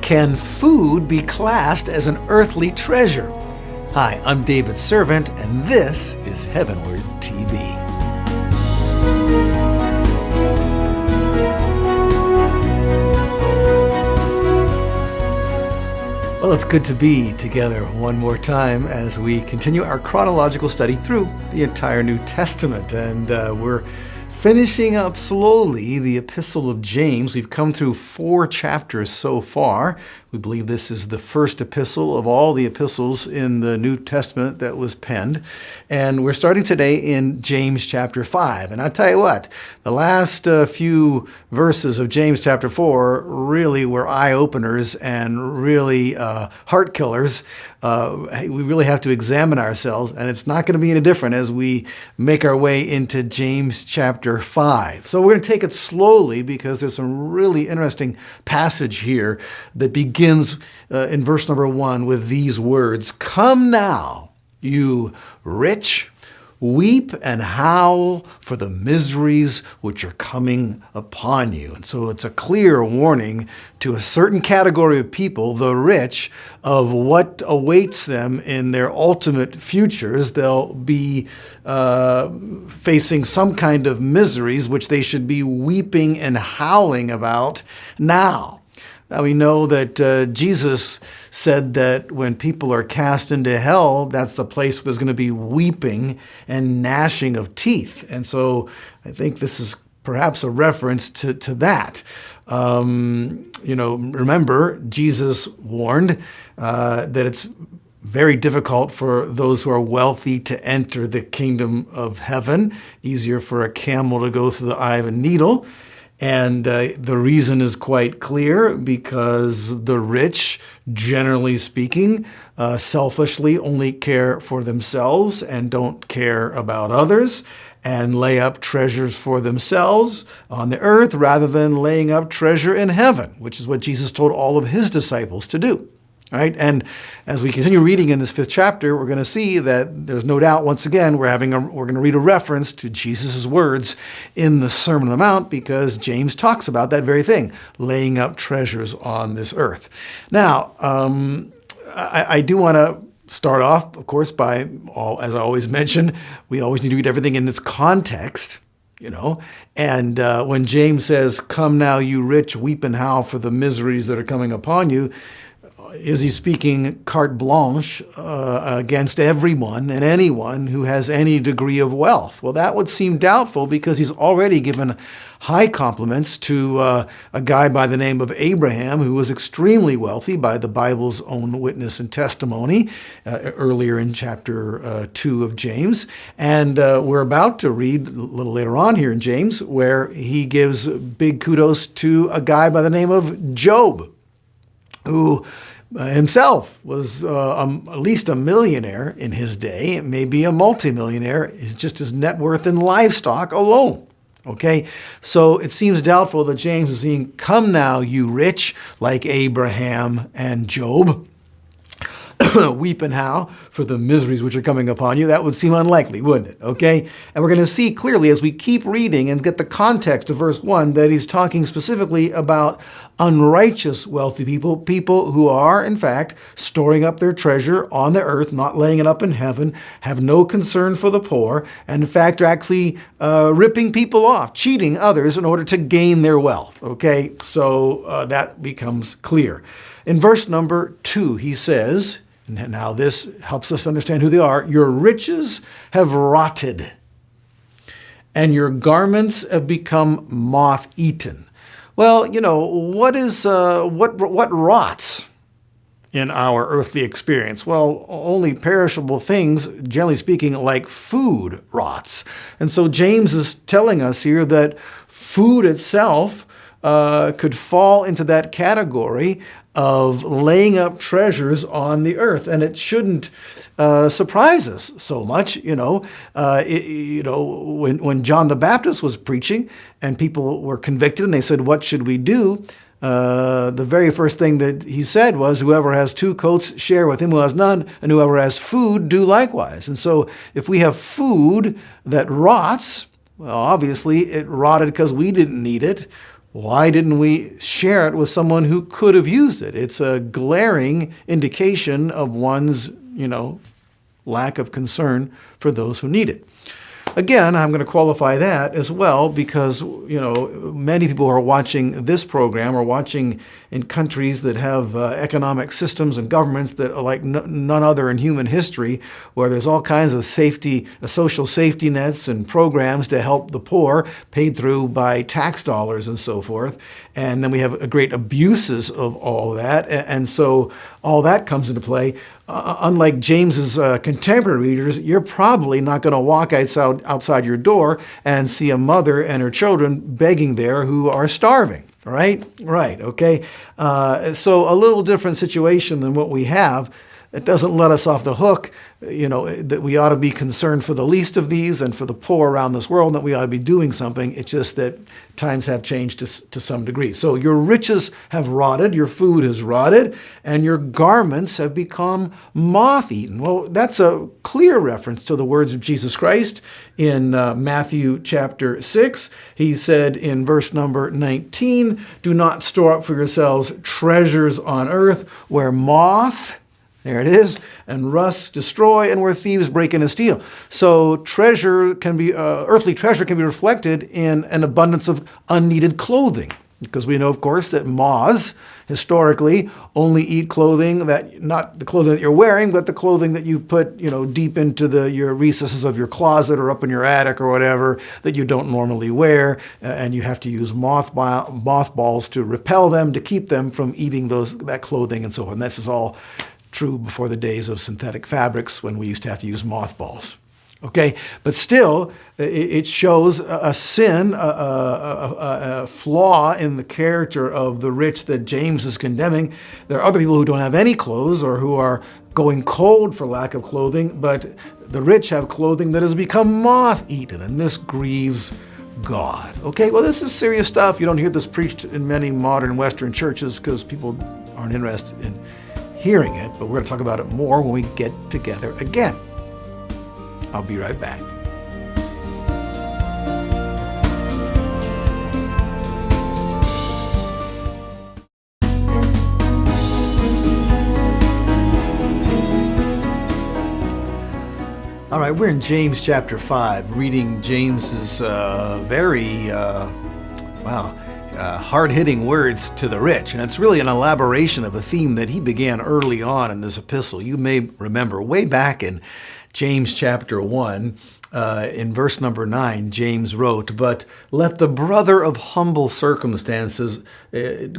Can food be classed as an earthly treasure? Hi, I'm David's servant, and this is HeavenWord TV. Well, it's good to be together one more time as we continue our chronological study through the entire New Testament. And we're finishing up slowly the Epistle of James. We've come through 4 chapters so far. We believe this is the first epistle of all the epistles in the New Testament that was penned. And we're starting today in James chapter 5. And I'll tell you what, the last few verses of James chapter 4 really were eye-openers and really heart killers. We really have to examine ourselves, and it's not going to be any different as we make our way into James chapter 5. So we're going to take it slowly because there's some really interesting passage here that begins in verse number 1 with these words, "Come now, you rich, weep and howl for the miseries which are coming upon you." And so it's a clear warning to a certain category of people, the rich, of what awaits them in their ultimate futures. They'll be facing some kind of miseries which they should be weeping and howling about now. Now we know that Jesus said that when people are cast into hell, that's the place where there's going to be weeping and gnashing of teeth. And so I think this is perhaps a reference to that. Remember, Jesus warned that it's very difficult for those who are wealthy to enter the kingdom of heaven. Easier for a camel to go through the eye of a needle. And the reason is quite clear, because the rich, generally speaking, selfishly only care for themselves and don't care about others, and lay up treasures for themselves on the earth rather than laying up treasure in heaven, which is what Jesus told all of his disciples to do. Right? And as we continue reading in this 5th chapter, we're going to see that there's no doubt, once again, we're going to read a reference to Jesus' words in the Sermon on the Mount, because James talks about that very thing, laying up treasures on this earth. Now, I do want to start off, of course, by, as I always mention, we always need to read everything in its context. And when James says, "Come now, you rich, weep and howl for the miseries that are coming upon you," is he speaking carte blanche against everyone and anyone who has any degree of wealth? Well, that would seem doubtful, because he's already given high compliments to a guy by the name of Abraham, who was extremely wealthy by the Bible's own witness and testimony, earlier in chapter 2 of James. And we're about to read a little later on here in James, where he gives big kudos to a guy by the name of Job, who himself was at least a millionaire in his day, maybe a multimillionaire, is just his net worth in livestock alone. Okay, so it seems doubtful that James is saying, "Come now, you rich," like Abraham and Job, weep and howl for the miseries which are coming upon you. That would seem unlikely, wouldn't it? Okay? And we're going to see clearly as we keep reading and get the context of verse 1 that he's talking specifically about unrighteous wealthy people, people who are, in fact, storing up their treasure on the earth, not laying it up in heaven, have no concern for the poor, and in fact are actually ripping people off, cheating others in order to gain their wealth. Okay? So that becomes clear. In verse number 2, he says, and now this helps us understand who they are, "Your riches have rotted, and your garments have become moth-eaten." Well, what rots in our earthly experience? Well, only perishable things, generally speaking, like food rots. And so James is telling us here that food itself could fall into that category of laying up treasures on the earth. And it shouldn't surprise us so much. When John the Baptist was preaching and people were convicted and they said, "What should we do?" The very first thing that he said was, "Whoever has 2 coats, share with him who has none, and whoever has food, do likewise." And so if we have food that rots, well, obviously it rotted because we didn't need it. Why didn't we share it with someone who could have used it? It's a glaring indication of one's, lack of concern for those who need it. Again, I'm going to qualify that as well because, many people who are watching this program are watching in countries that have economic systems and governments that are like none other in human history, where there's all kinds of social safety nets and programs to help the poor paid through by tax dollars and so forth. And then we have great abuses of all that. And so all that comes into play. Unlike James's contemporary readers, you're probably not going to walk outside your door and see a mother and her children begging there who are starving, right? Right, okay. So a little different situation than what we have. It doesn't let us off the hook, that we ought to be concerned for the least of these and for the poor around this world, and that we ought to be doing something. It's just that times have changed to some degree. So your riches have rotted, your food has rotted, and your garments have become moth-eaten. Well, that's a clear reference to the words of Jesus Christ in Matthew chapter 6. He said in verse number 19, "Do not store up for yourselves treasures on earth where moth," there it is, "and rust destroy, and where thieves break in and steal." So earthly treasure can be reflected in an abundance of unneeded clothing. Because we know, of course, that moths historically only eat clothing not the clothing that you're wearing, but the clothing that you've put, deep into your recesses of your closet or up in your attic or whatever that you don't normally wear. And you have to use mothballs to repel them, to keep them from eating that clothing and so on. This is all true before the days of synthetic fabrics when we used to have to use mothballs. Okay, but still, it shows a sin, a flaw in the character of the rich that James is condemning. There are other people who don't have any clothes or who are going cold for lack of clothing, but the rich have clothing that has become moth-eaten, and this grieves God. Okay, well, this is serious stuff. You don't hear this preached in many modern Western churches because people aren't interested in hearing it, but we're going to talk about it more when we get together again. I'll be right back. All right, we're in James chapter 5, reading James's very hard-hitting words to the rich. And it's really an elaboration of a theme that he began early on in this epistle. You may remember way back in James chapter 1, in verse number 9, James wrote, "But let the brother of humble circumstances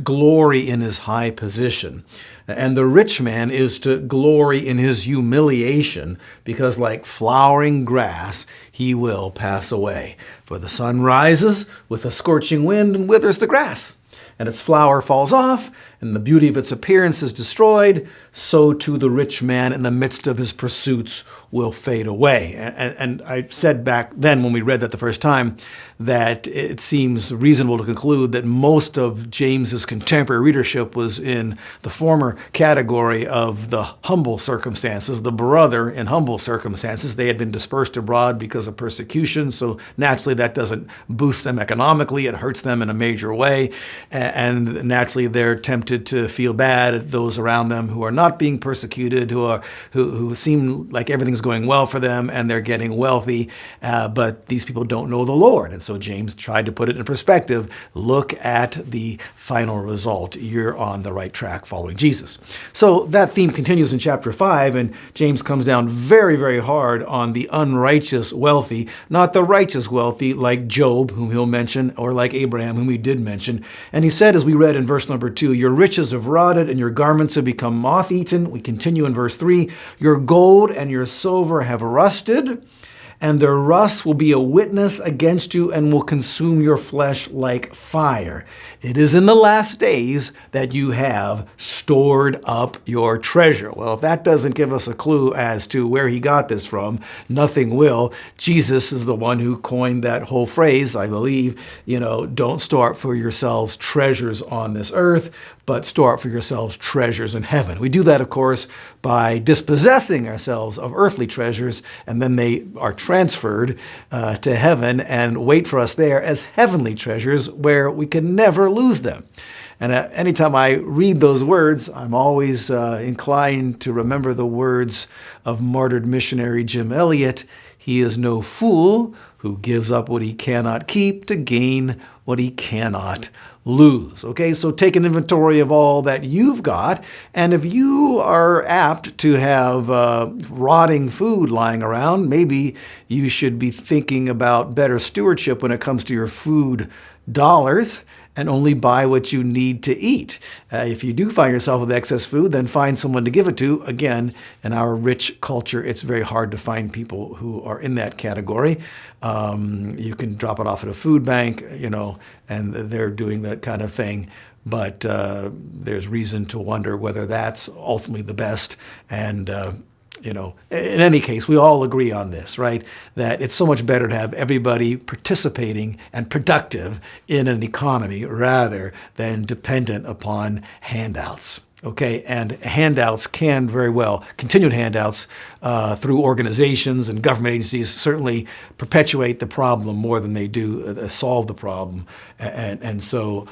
glory in his high position. And the rich man is to glory in his humiliation, because like flowering grass, he will pass away. For the sun rises with a scorching wind and withers the grass, and its flower falls off, and the beauty of its appearance is destroyed. So too the rich man in the midst of his pursuits will fade away." And I said back then when we read that the first time that it seems reasonable to conclude that most of James's contemporary readership was in the former category of the humble circumstances, the brother in humble circumstances. They had been dispersed abroad because of persecution, so naturally that doesn't boost them economically. It hurts them in a major way, and naturally they're tempted to feel bad at those around them who are not being persecuted, who seem like everything's going well for them and they're getting wealthy, but these people don't know the Lord. And so James tried to put it in perspective. Look at the final result. You're on the right track following Jesus. So that theme continues in chapter 5, and James comes down very, very hard on the unrighteous wealthy, not the righteous wealthy like Job, whom he'll mention, or like Abraham, whom he did mention. And he said, as we read in verse number 2, "Your riches have rotted and your garments have become moth-eaten." We continue in verse 3, "Your gold and your silver have rusted, and their rust will be a witness against you and will consume your flesh like fire. It is in the last days that you have stored up your treasure." Well, if that doesn't give us a clue as to where he got this from, nothing will. Jesus is the one who coined that whole phrase, I believe, don't store up for yourselves treasures on this earth, but store up for yourselves treasures in heaven. We do that, of course, by dispossessing ourselves of earthly treasures, and then they are transferred to heaven and wait for us there as heavenly treasures where we can never lose them. And anytime I read those words, I'm always inclined to remember the words of martyred missionary Jim Elliot. He is no fool who gives up what he cannot keep to gain what he cannot lose. Okay, so take an inventory of all that you've got, and if you are apt to have rotting food lying around, maybe you should be thinking about better stewardship when it comes to your food dollars, and only buy what you need to eat. If you do find yourself with excess food, then find someone to give it to. Again, in our rich culture, it's very hard to find people who are in that category. You can drop it off at a food bank, and they're doing that kind of thing. But there's reason to wonder whether that's ultimately the best. And in any case, we all agree on this, right? That it's so much better to have everybody participating and productive in an economy rather than dependent upon handouts. Okay, and handouts can very well, continued handouts through organizations and government agencies certainly perpetuate the problem more than they do solve the problem. And so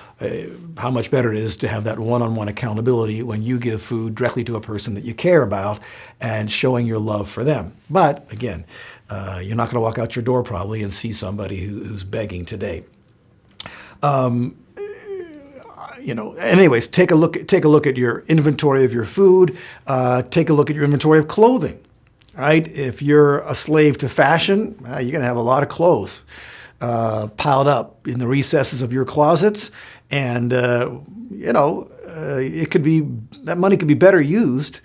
how much better it is to have that one-on-one accountability when you give food directly to a person that you care about and showing your love for them. But again, you're not going to walk out your door probably and see somebody who's begging today. Anyways, take a look at your inventory of your food. Take a look at your inventory of clothing. Right? If you're a slave to fashion, you're going to have a lot of clothes piled up in the recesses of your closets, and it could be that money could be better used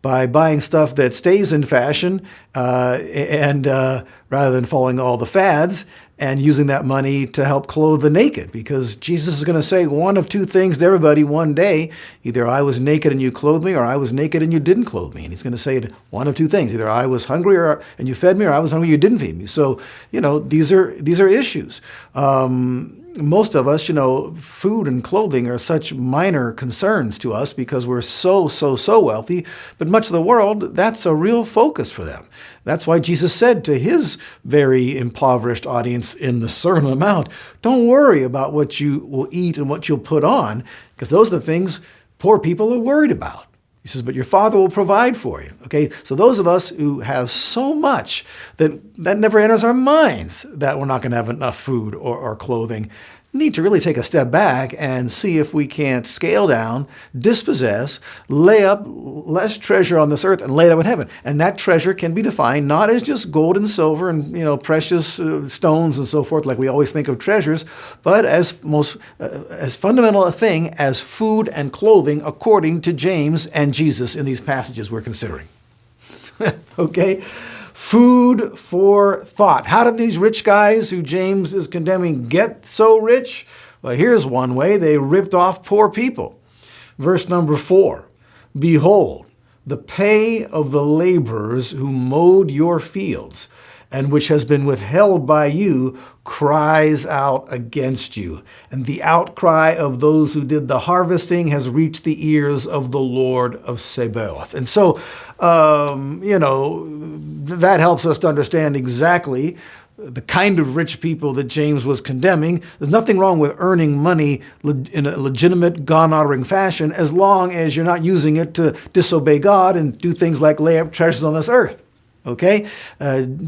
by buying stuff that stays in fashion and rather than following all the fads, and using that money to help clothe the naked. Because Jesus is going to say one of two things to everybody one day. Either I was naked and you clothed me, or I was naked and you didn't clothe me. And he's going to say one of two things. Either I was hungry and you fed me, or I was hungry and you didn't feed me. So, these are issues. Most of us, food and clothing are such minor concerns to us because we're so wealthy, but much of the world, that's a real focus for them. That's why Jesus said to his very impoverished audience in the Sermon on the Mount, don't worry about what you will eat and what you'll put on, because those are the things poor people are worried about. He says, but your Father will provide for you. Okay, so those of us who have so much that never enters our minds that we're not going to have enough food or clothing need to really take a step back and see if we can't scale down, dispossess, lay up less treasure on this earth and lay it up in heaven. And that treasure can be defined not as just gold and silver and precious stones and so forth, like we always think of treasures, but as fundamental a thing as food and clothing, according to James and Jesus in these passages we're considering. Okay? Food for thought. How did these rich guys who James is condemning get so rich? Well, here's one way. They ripped off poor people. Verse number 4, behold, the pay of the laborers who mowed your fields, and which has been withheld by you, cries out against you. And the outcry of those who did the harvesting has reached the ears of the Lord of Sabaoth. And so, that helps us to understand exactly the kind of rich people that James was condemning. There's nothing wrong with earning money in a legitimate, God-honoring fashion as long as you're not using it to disobey God and do things like lay up treasures on this earth. Okay?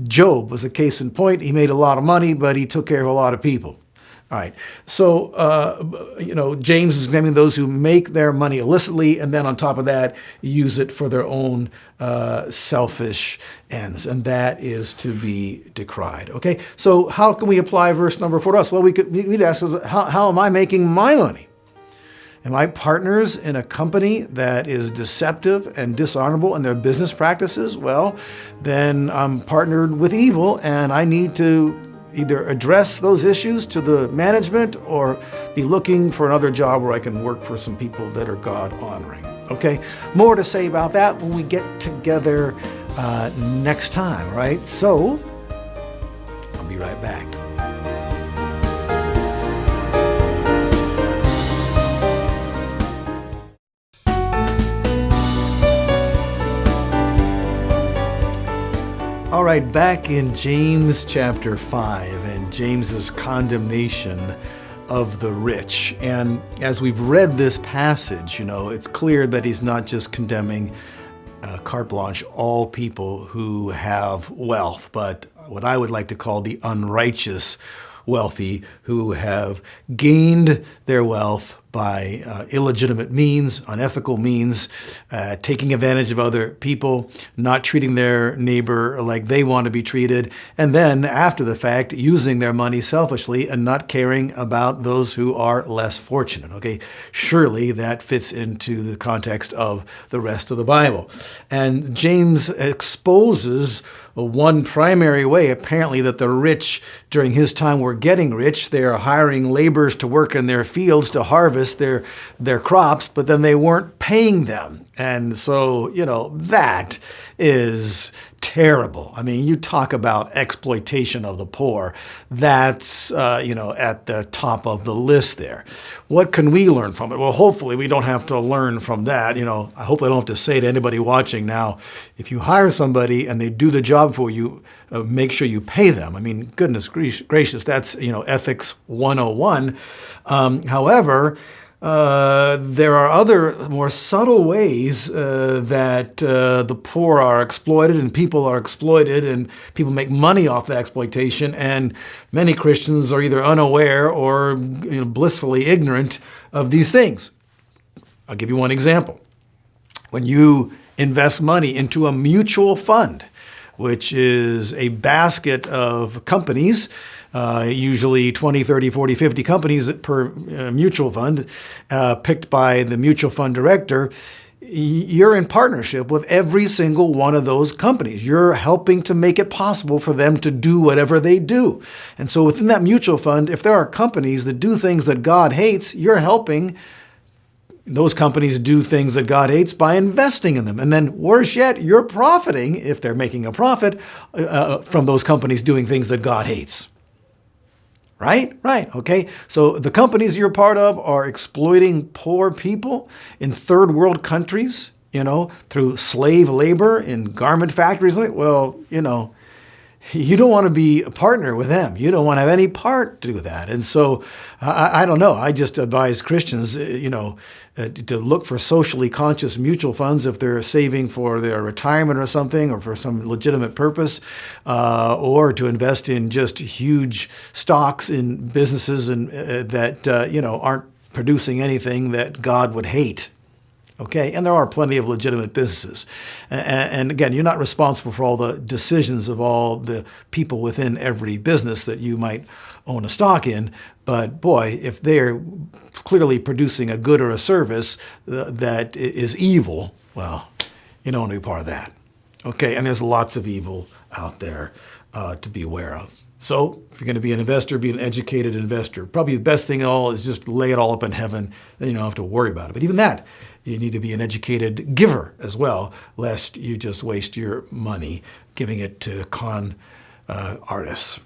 Job was a case in point. He made a lot of money, but he took care of a lot of people. All right. So, James is condemning those who make their money illicitly and then on top of that, use it for their own selfish ends. And that is to be decried. Okay. So how can we apply verse number 4 to us? Well, we'd ask us, how am I making my money? Am I partners in a company that is deceptive and dishonorable in their business practices? Well, then I'm partnered with evil and I need to either address those issues to the management or be looking for another job where I can work for some people that are God-honoring. Okay, more to say about that when we get together next time, right? So, I'll be right back. All right, back in James chapter 5 and James's condemnation of the rich. And as we've read this passage, it's clear that he's not just condemning carte blanche all people who have wealth, but what I would like to call the unrighteous wealthy who have gained their wealth by illegitimate means, unethical means, taking advantage of other people, not treating their neighbor like they want to be treated, and then after the fact, using their money selfishly and not caring about those who are less fortunate. Okay, surely that fits into the context of the rest of the Bible. And James exposes one primary way, apparently, that the rich during his time were getting rich. They are hiring laborers to work in their fields to harvest their crops, but then they weren't paying them. And so, that is terrible. I mean, you talk about exploitation of the poor. That's, at the top of the list there. What can we learn from it? Well, hopefully we don't have to learn from that. I hope I don't have to say to anybody watching now, if you hire somebody and they do the job for you, make sure you pay them. I mean, goodness gracious, that's, ethics 101. However, there are other more subtle ways that the poor are exploited and people are exploited and people make money off the exploitation, and many Christians are either unaware or blissfully ignorant of these things. I'll give you one example. When you invest money into a mutual fund, which is a basket of companies, usually 20, 30, 40, 50 companies per mutual fund, picked by the mutual fund director, you're in partnership with every single one of those companies. You're helping to make it possible for them to do whatever they do. And so within that mutual fund, if there are companies that do things that God hates, you're helping those companies do things that God hates by investing in them. And then worse yet, you're profiting, if they're making a profit, from those companies doing things that God hates. Right? Okay. So the companies you're part of are exploiting poor people in third world countries, through slave labor in garment factories. Well, you don't want to be a partner with them. You don't want to have any part to do that. And so I don't know. I just advise Christians, to look for socially conscious mutual funds if they're saving for their retirement or something, or for some legitimate purpose, or to invest in just huge stocks in businesses and that aren't producing anything that God would hate. Okay, and there are plenty of legitimate businesses. And again, you're not responsible for all the decisions of all the people within every business that you might own a stock in. But boy, if they're clearly producing a good or a service that is evil, well, you don't want to be part of that. Okay, and there's lots of evil out there to be aware of. So if you're going to be an investor, be an educated investor. Probably the best thing of all is just lay it all up in heaven. Then you don't have to worry about it. But even that, you need to be an educated giver as well, lest you just waste your money giving it to con artists.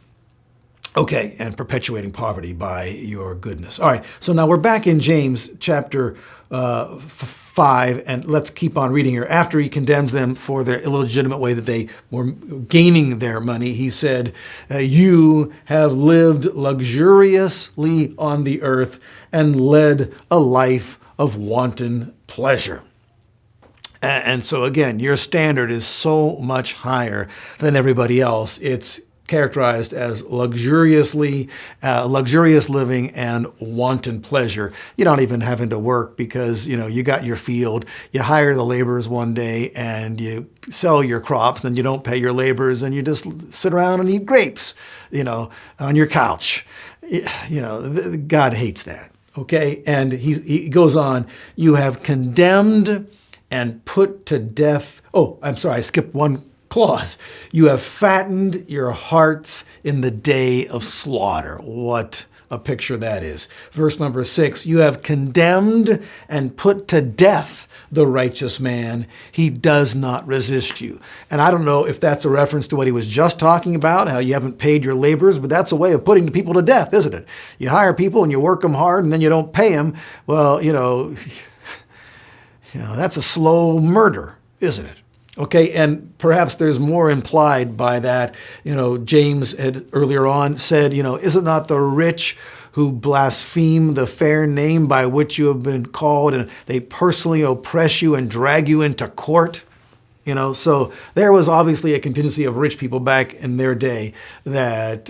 Okay, and perpetuating poverty by your goodness. All right, so now we're back in James chapter 5, and let's keep on reading here. After he condemns them for their illegitimate way that they were gaining their money, he said, you have lived luxuriously on the earth and led a life of wanton pleasure. And so again, your standard is so much higher than everybody else. It's characterized as luxurious living and wanton pleasure. You're not even having to work because, you got your field, you hire the laborers one day and you sell your crops, then you don't pay your laborers and you just sit around and eat grapes, on your couch. God hates that. Okay. And he goes on, you have condemned and put to death. Oh, I'm sorry. I skipped one clause. You have fattened your hearts in the day of slaughter. What a picture that is. Verse number 6, you have condemned and put to death the righteous man. He does not resist you. And I don't know if that's a reference to what he was just talking about, how you haven't paid your laborers, but that's a way of putting people to death, isn't it? You hire people and you work them hard and then you don't pay them. Well, that's a slow murder, isn't it? Okay, and perhaps there's more implied by that. James had earlier on said, is it not the rich who blaspheme the fair name by which you have been called, and they personally oppress you and drag you into court? So there was obviously a contingency of rich people back in their day that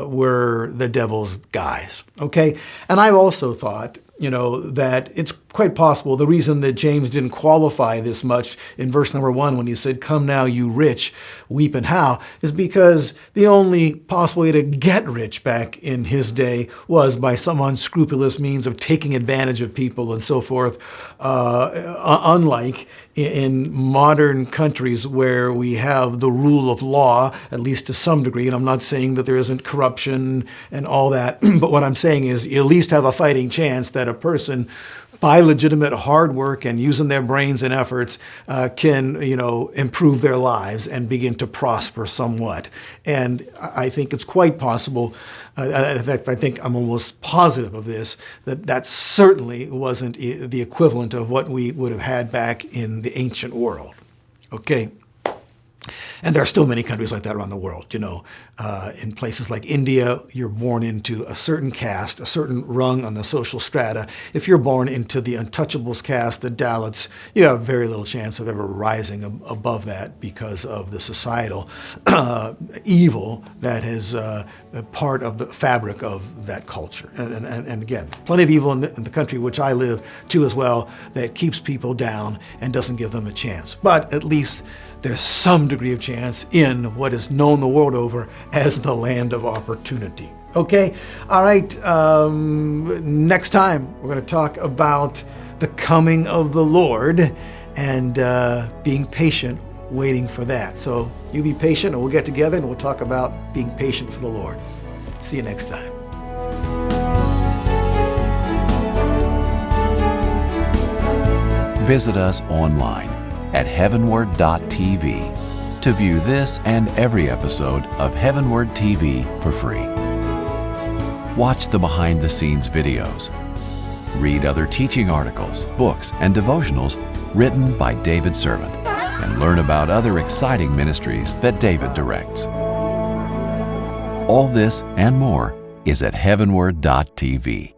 were the devil's guys. Okay, and I've also thought, that it's quite possible the reason that James didn't qualify this much in verse number 1 when he said, "Come now, you rich, weep and howl," is because the only possible way to get rich back in his day was by some unscrupulous means of taking advantage of people and so forth, unlike in modern countries where we have the rule of law, at least to some degree. And I'm not saying that there isn't corruption and all that, but what I'm saying is you at least have a fighting chance that a person, by legitimate hard work and using their brains and efforts, can, improve their lives and begin to prosper somewhat. And I think it's quite possible, in fact, I think I'm almost positive of this, that certainly wasn't the equivalent of what we would have had back in the ancient world. Okay. And there are still many countries like that around the world. In places like India, you're born into a certain caste, a certain rung on the social strata. If you're born into the untouchables caste, the Dalits, you have very little chance of ever rising above that because of the societal evil that is part of the fabric of that culture. And again, plenty of evil in the country which I live too as well that keeps people down and doesn't give them a chance. But at least there's some degree of chance in what is known the world over as the land of opportunity. Okay? All right. Next time, we're going to talk about the coming of the Lord and being patient, waiting for that. So you be patient, and we'll get together and we'll talk about being patient for the Lord. See you next time. Visit us online at HeavenWord.tv to view this and every episode of HeavenWord TV for free. Watch the behind-the-scenes videos. Read other teaching articles, books, and devotionals written by David's servant, and learn about other exciting ministries that David directs. All this and more is at HeavenWord.tv.